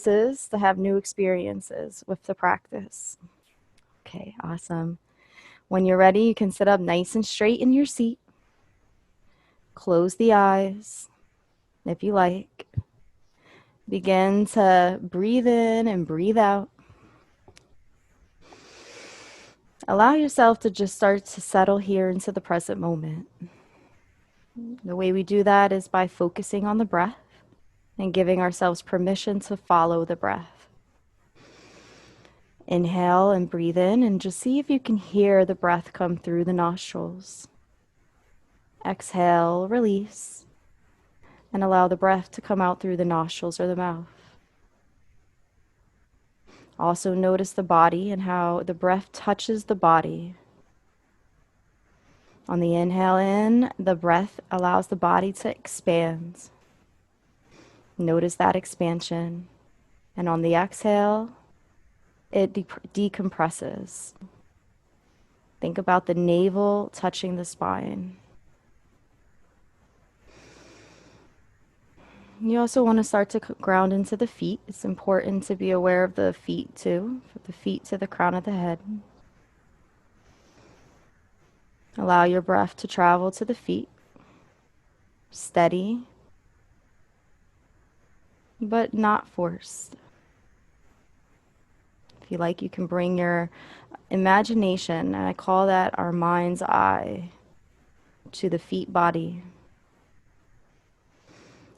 To have new experiences with the practice. Okay, awesome. When you're ready, you can sit up nice and straight in your seat. Close the eyes if you like. Begin to breathe in and breathe out. Allow yourself to just start to settle here into the present moment. The way we do that is by focusing on the breath and giving ourselves permission to follow the breath. Inhale and breathe in and just see if you can hear the breath come through the nostrils. Exhale, release, and allow the breath to come out through the nostrils or the mouth. Also notice the body and how the breath touches the body. On the inhale in, the breath allows the body to expand. Notice that expansion. And on the exhale, it decompresses. Think about the navel touching the spine. You also want to start to ground into the feet. It's important to be aware of the feet too, from the feet to the crown of the head. Allow your breath to travel to the feet. Steady, but not forced. If you like, you can bring your imagination, and I call that our mind's eye, to the feet body.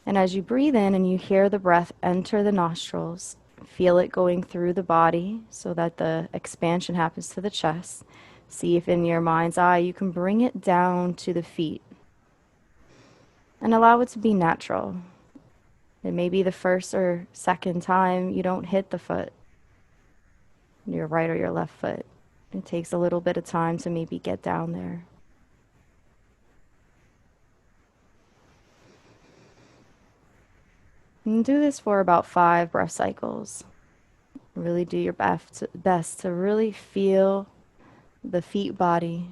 And as you breathe in and you hear the breath enter the nostrils, feel it going through the body so that the expansion happens to the chest. See if in your mind's eye you can bring it down to the feet and allow it to be natural. It may be the first or second time you don't hit the foot, your right or your left foot. It takes a little bit of time to maybe get down there. And do this for about 5 breath cycles. Really do your best to really feel the feet body.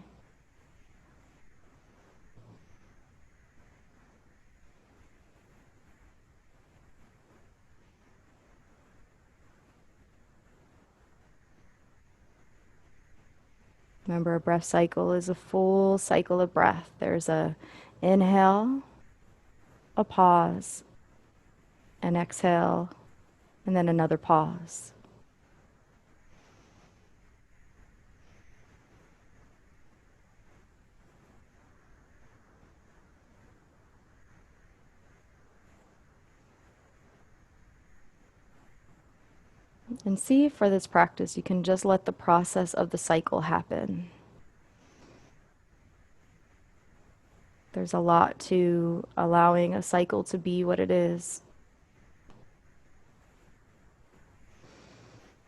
Remember, a breath cycle is a full cycle of breath. There's a inhale, a pause, an exhale, and then another pause. And see if for this practice you can just let the process of the cycle happen. There's a lot to allowing a cycle to be what it is.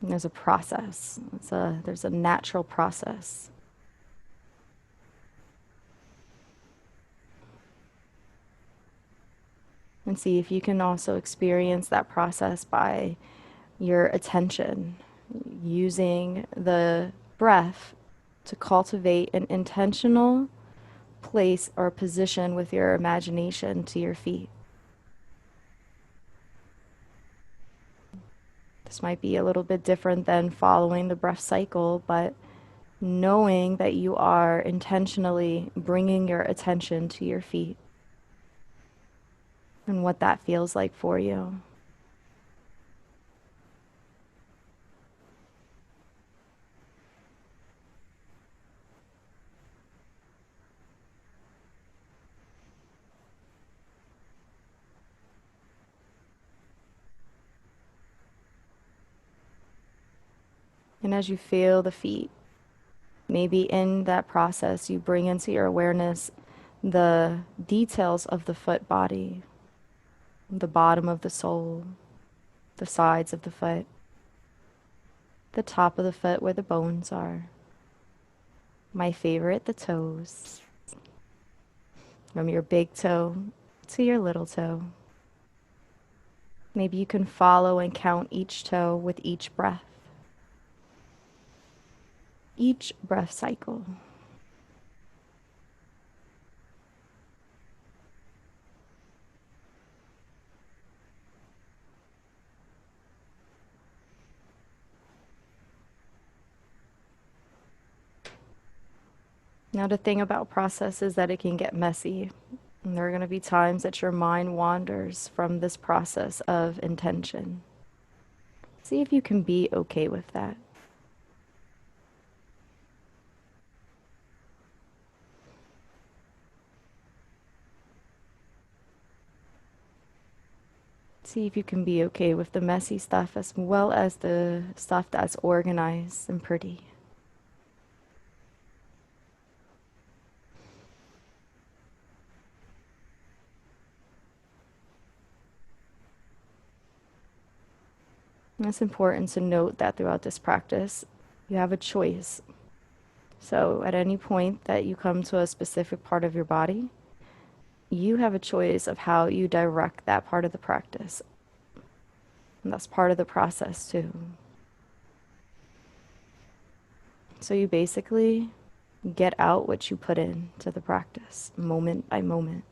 And there's a process. There's a natural process. And see if you can also experience that process by your attention, using the breath to cultivate an intentional place or position with your imagination to your feet. This might be a little bit different than following the breath cycle, but knowing that you are intentionally bringing your attention to your feet and what that feels like for you. And as you feel the feet, maybe in that process, you bring into your awareness the details of the foot body, the bottom of the sole, the sides of the foot, the top of the foot where the bones are. My favorite, the toes. From your big toe to your little toe. Maybe you can follow and count each toe with each breath. Each breath cycle. Now, the thing about process is that it can get messy. And there are going to be times that your mind wanders from this process of intention. See if you can be okay with that. See if you can be okay with the messy stuff as well as the stuff that's organized and pretty. And it's important to note that throughout this practice, you have a choice. So, at any point that you come to a specific part of your body, you have a choice of how you direct that part of the practice. And that's part of the process, too. So, you basically get out what you put in to the practice, moment by moment.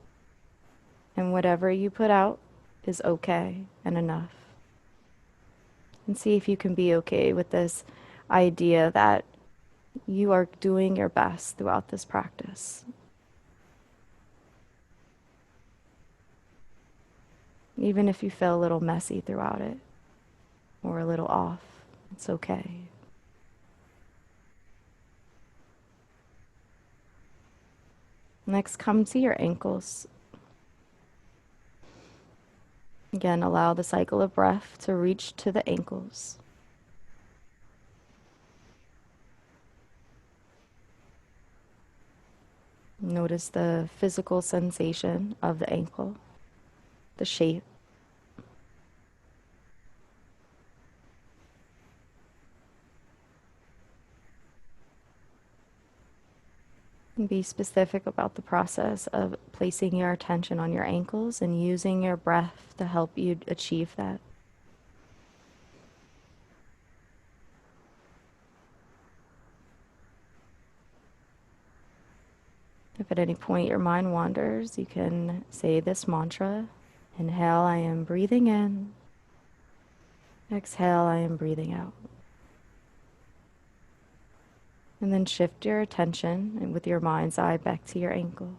And whatever you put out is okay and enough. And see if you can be okay with this idea that you are doing your best throughout this practice. Even if you feel a little messy throughout it or a little off, it's okay. Next, come to your ankles. Again, allow the cycle of breath to reach to the ankles. Notice the physical sensation of the ankle, the shape. And be specific about the process of placing your attention on your ankles and using your breath to help you achieve that. If at any point your mind wanders, you can say this mantra. Inhale, I am breathing in. Exhale, I am breathing out. And then shift your attention and with your mind's eye back to your ankle.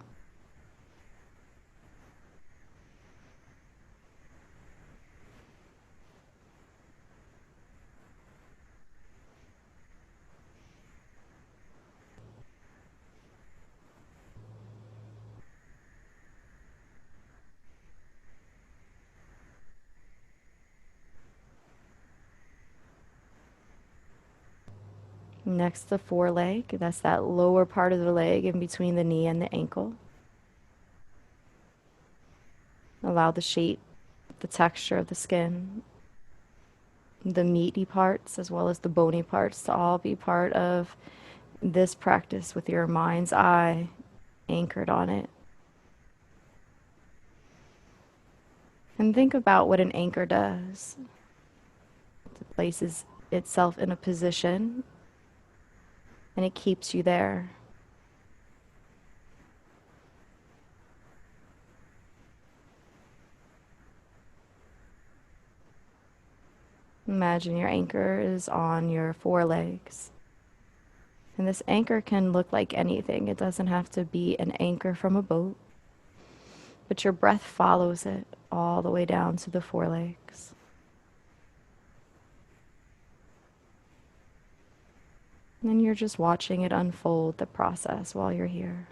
Next, the foreleg. That's that lower part of the leg in between the knee and the ankle. Allow the shape, the texture of the skin, the meaty parts as well as the bony parts to all be part of this practice with your mind's eye anchored on it. And think about what an anchor does. It places itself in a position and it keeps you there. Imagine your anchor is on your forelegs. And this anchor can look like anything. It doesn't have to be an anchor from a boat. But your breath follows it all the way down to the forelegs. And you're just watching it unfold, the process, while you're here.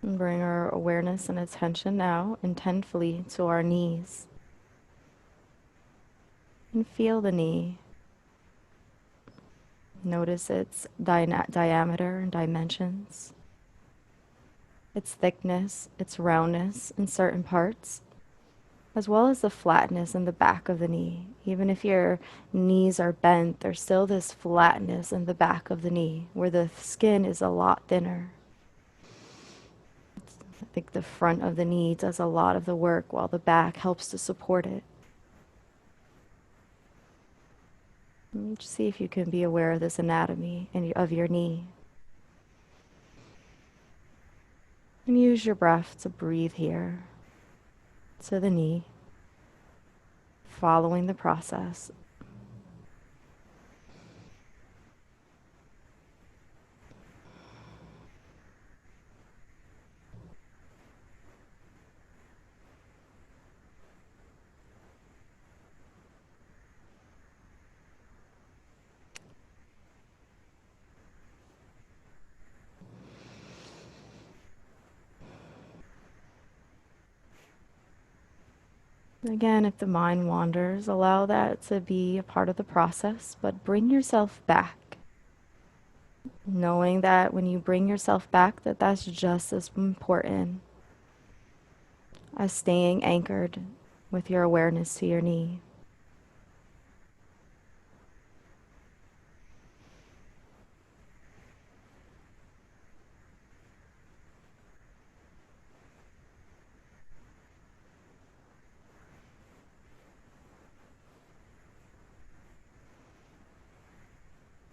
And bring our awareness and attention now intentfully to our knees. And feel the knee. Notice its diameter and dimensions, its thickness, its roundness in certain parts. as well as the flatness in the back of the knee. Even if your knees are bent, there's still this flatness in the back of the knee where the skin is a lot thinner. I think the front of the knee does a lot of the work while the back helps to support it. And just see if you can be aware of this anatomy of your knee. And use your breath to breathe here to the knee, following the process. Again, if the mind wanders, allow that to be a part of the process, but bring yourself back. Knowing that when you bring yourself back, that's just as important as staying anchored with your awareness to your knee.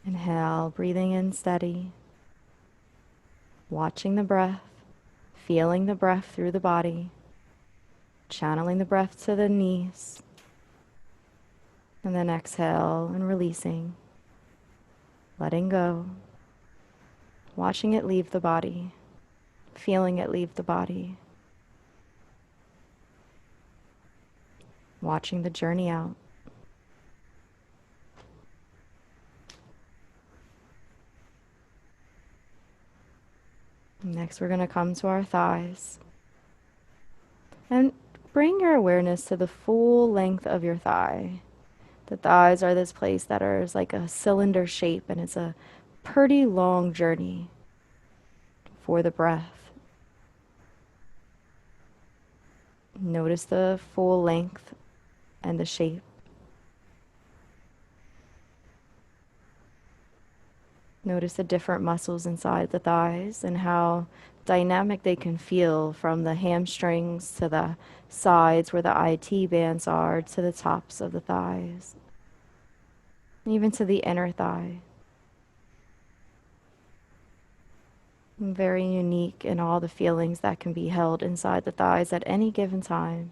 Inhale, breathing in steady, watching the breath, feeling the breath through the body, channeling the breath to the knees, and then exhale and releasing, letting go, watching it leave the body, feeling it leave the body, watching the journey out. Next, we're going to come to our thighs. And bring your awareness to the full length of your thigh. The thighs are this place that is like a cylinder shape, and it's a pretty long journey for the breath. Notice the full length and the shape. Notice the different muscles inside the thighs and how dynamic they can feel, from the hamstrings to the sides where the IT bands are to the tops of the thighs, even to the inner thigh. Very unique in all the feelings that can be held inside the thighs at any given time.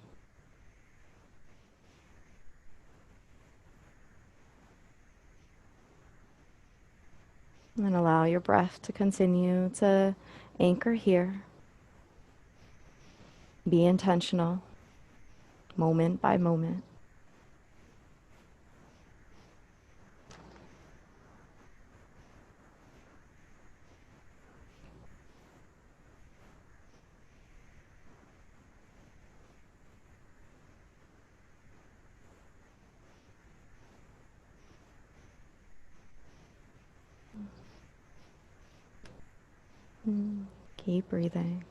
And allow your breath to continue to anchor here. Be intentional, moment by moment. Keep breathing.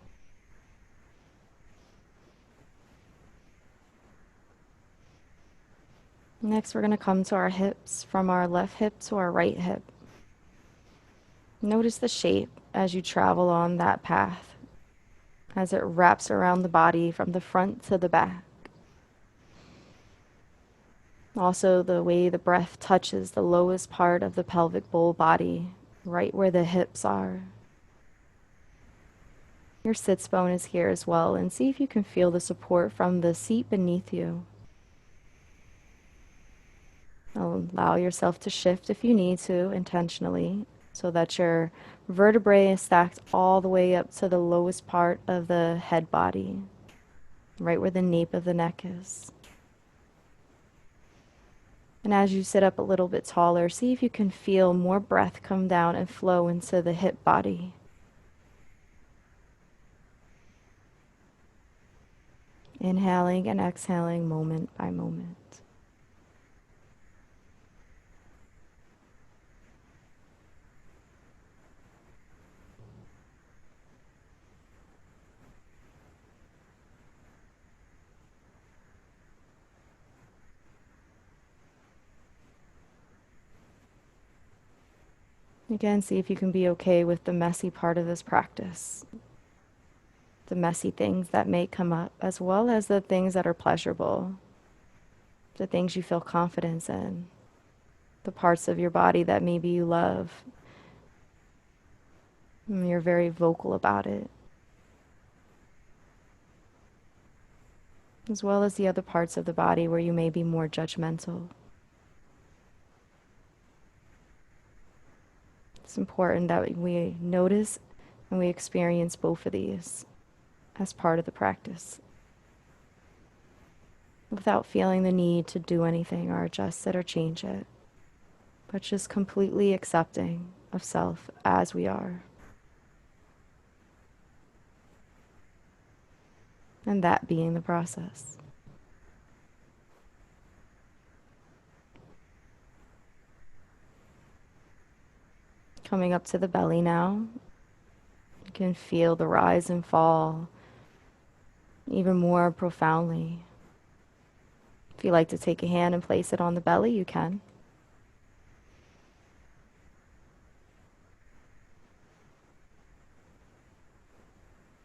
Next, we're going to come to our hips, from our left hip to our right hip. Notice the shape as you travel on that path, as it wraps around the body from the front to the back. Also, the way the breath touches the lowest part of the pelvic bowl body, right where the hips are. Your sits bone is here as well, and see if you can feel the support from the seat beneath you. Allow yourself to shift if you need to, intentionally, so that your vertebrae is stacked all the way up to the lowest part of the head body, right where the nape of the neck is. And as you sit up a little bit taller, see if you can feel more breath come down and flow into the hip body. Inhaling and exhaling moment by moment. Again, see if you can be okay with the messy part of this practice, the messy things that may come up, as well as the things that are pleasurable, the things you feel confidence in, the parts of your body that maybe you love, and you're very vocal about it, as well as the other parts of the body where you may be more judgmental. It's important that we notice and we experience both of these as part of the practice without feeling the need to do anything or adjust it or change it, but just completely accepting of self as we are. And that being the process. Coming up to the belly now, you can feel the rise and fall even more profoundly. If you like to take a hand and place it on the belly, you can.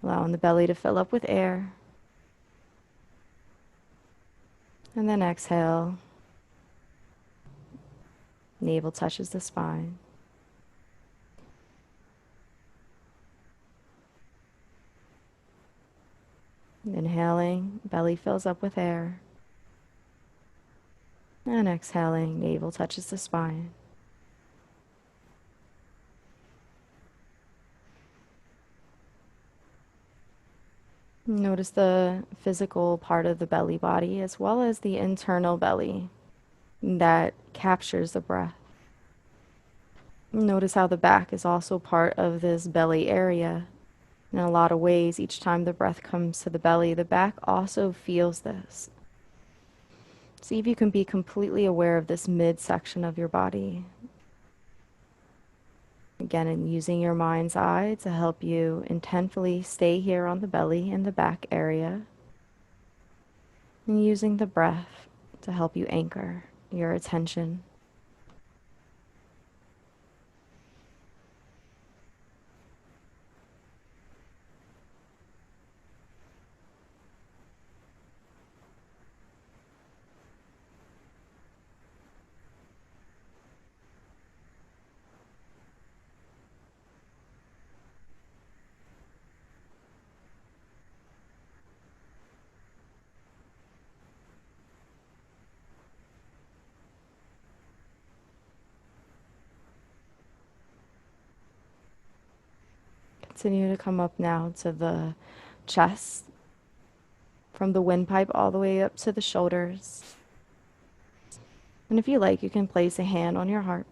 Allowing the belly to fill up with air. And then exhale. Navel touches the spine. Inhaling, belly fills up with air. And exhaling, navel touches the spine. Notice the physical part of the belly body as well as the internal belly that captures the breath. Notice how the back is also part of this belly area. In a lot of ways, each time the breath comes to the belly, the back also feels this. See if you can be completely aware of this midsection of your body. Again, and using your mind's eye to help you intentfully stay here on the belly in the back area. And using the breath to help you anchor your attention. Continue to come up now to the chest, from the windpipe all the way up to the shoulders. And if you like, you can place a hand on your heart.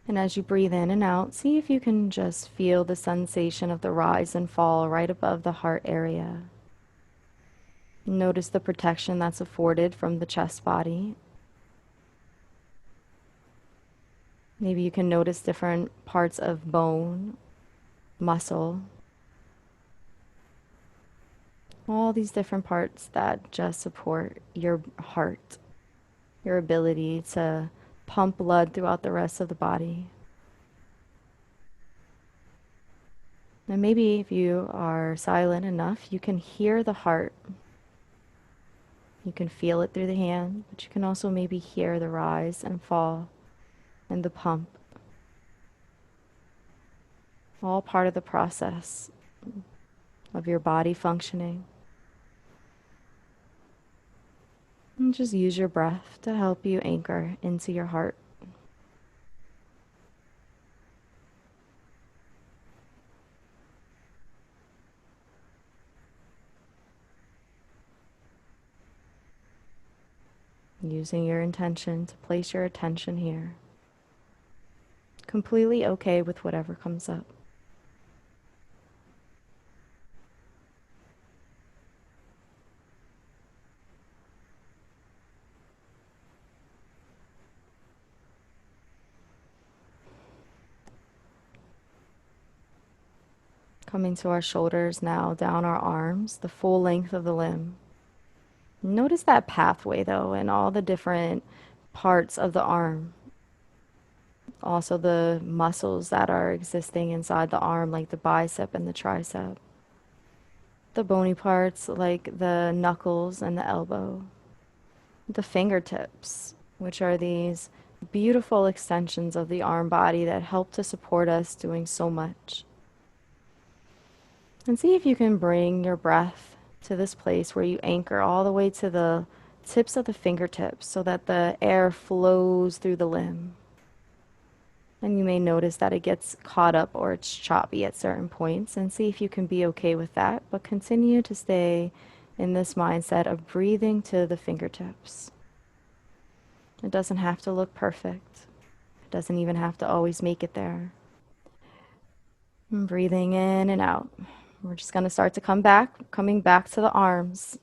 And as you breathe in and out, see if you can just feel the sensation of the rise and fall right above the heart area. Notice the protection that's afforded from the chest body. Maybe you can notice different parts of bone, muscle, all these different parts that just support your heart, your ability to pump blood throughout the rest of the body. And maybe if you are silent enough, you can hear the heart. You can feel it through the hand, but you can also maybe hear the rise and fall and the pump. All part of the process of your body functioning. And just use your breath to help you anchor into your heart. Using your intention to place your attention here. Completely okay with whatever comes up. Coming to our shoulders now, down our arms, the full length of the limb. Notice that pathway though, and all the different parts of the arm. Also, the muscles that are existing inside the arm, like the bicep and the tricep. The bony parts, like the knuckles and the elbow. The fingertips, which are these beautiful extensions of the arm body that help to support us doing so much. And see if you can bring your breath to this place where you anchor all the way to the tips of the fingertips so that the air flows through the limb. And you may notice that it gets caught up or it's choppy at certain points, and see if you can be okay with that, but continue to stay in this mindset of breathing to the fingertips. It doesn't have to look perfect. It doesn't even have to always make it there. And breathing in and out. We're just going to start to coming back to the arms,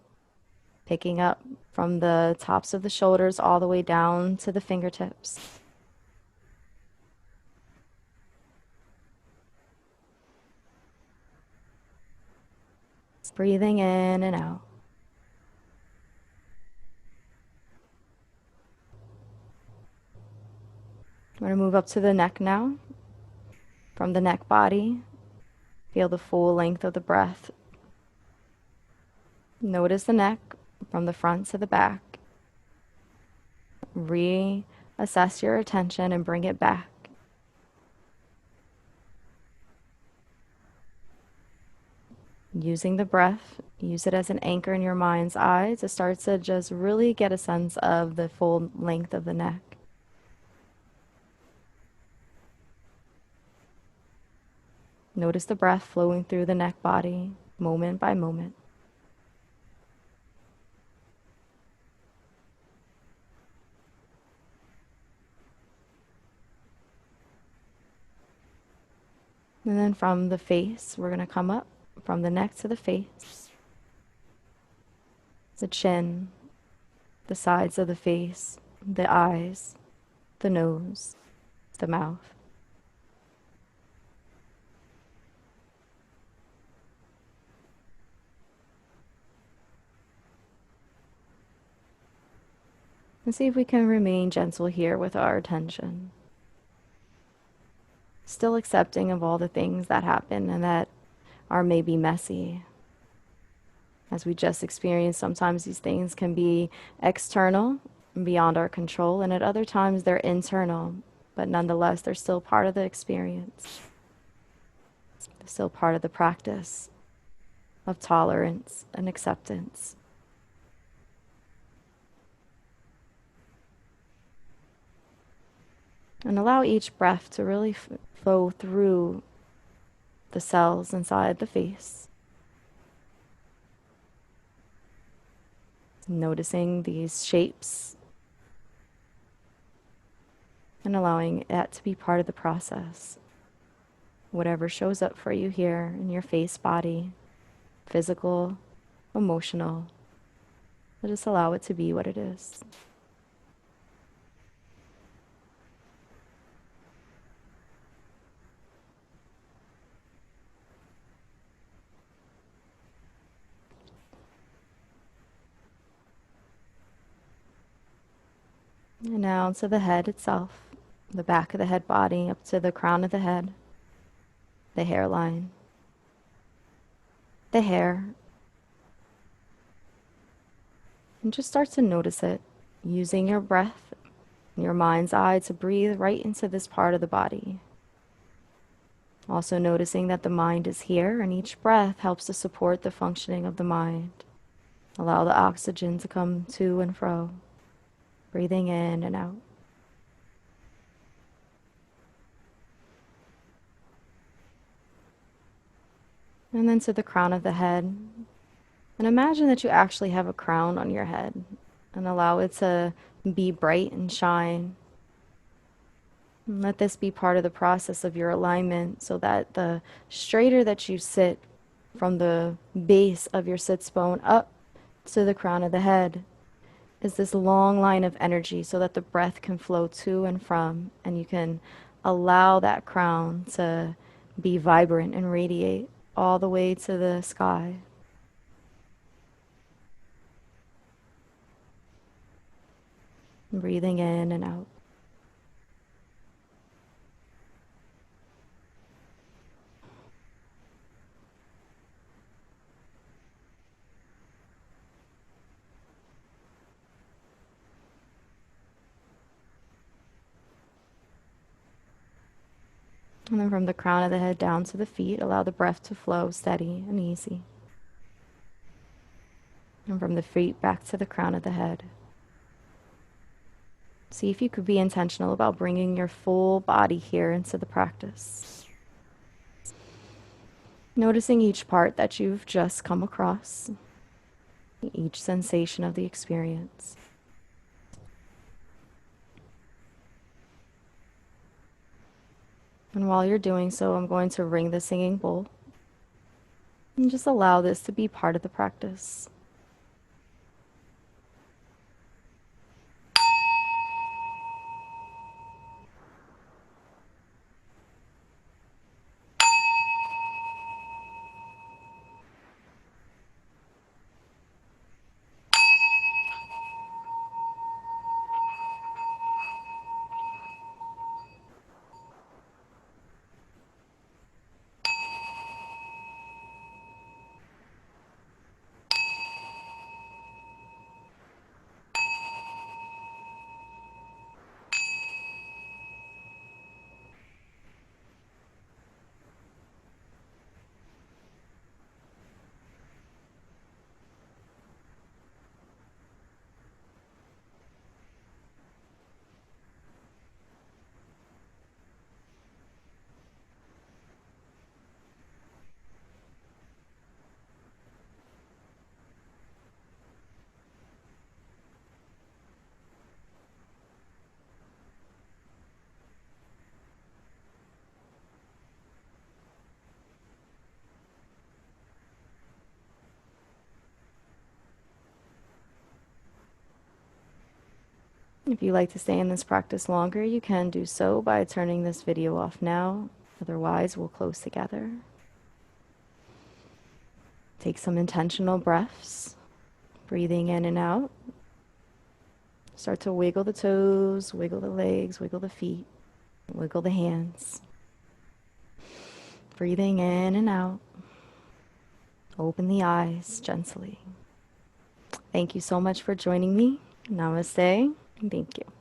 picking up from the tops of the shoulders all the way down to the fingertips. Breathing in and out. We're going to move up to the neck now. From the neck body, feel the full length of the breath. Notice the neck from the front to the back. Reassess your attention and bring it back. Using the breath, use it as an anchor in your mind's eye to start to just really get a sense of the full length of the neck. Notice the breath flowing through the neck body, moment by moment. And then from the face, we're going to come up from the neck to the face, the chin, the sides of the face, the eyes, the nose, the mouth. And see if we can remain gentle here with our attention. Still accepting of all the things that happen and that are maybe messy. As we just experienced, sometimes these things can be external, beyond our control, and at other times they're internal, but nonetheless, they're still part of the experience. They're still part of the practice of tolerance and acceptance. And allow each breath to really flow through the cells inside the face. Noticing these shapes and allowing that to be part of the process. Whatever shows up for you here in your face body, physical, emotional, just allow it to be what it is. And now to the head itself, the back of the head body up to the crown of the head, the hairline, the hair. And just start to notice it, using your breath, your mind's eye to breathe right into this part of the body. Also noticing that the mind is here, and each breath helps to support the functioning of the mind. Allow the oxygen to come to and fro, breathing in and out. And then to the crown of the head. And imagine that you actually have a crown on your head, and allow it to be bright and shine. And let this be part of the process of your alignment so that the straighter that you sit from the base of your sits bone up to the crown of the head is this long line of energy so that the breath can flow to and from, and you can allow that crown to be vibrant and radiate all the way to the sky. Breathing in and out. And then from the crown of the head down to the feet, allow the breath to flow steady and easy. And from the feet back to the crown of the head. See if you could be intentional about bringing your full body here into the practice. Noticing each part that you've just come across, each sensation of the experience. And while you're doing so, I'm going to ring the singing bowl. And just allow this to be part of the practice. If you like to stay in this practice longer, you can do so by turning this video off now. Otherwise, we'll close together. Take some intentional breaths, breathing in and out. Start to wiggle the toes, wiggle the legs, wiggle the feet, wiggle the hands. Breathing in and out. Open the eyes gently. Thank you so much for joining me. Namaste. Thank you.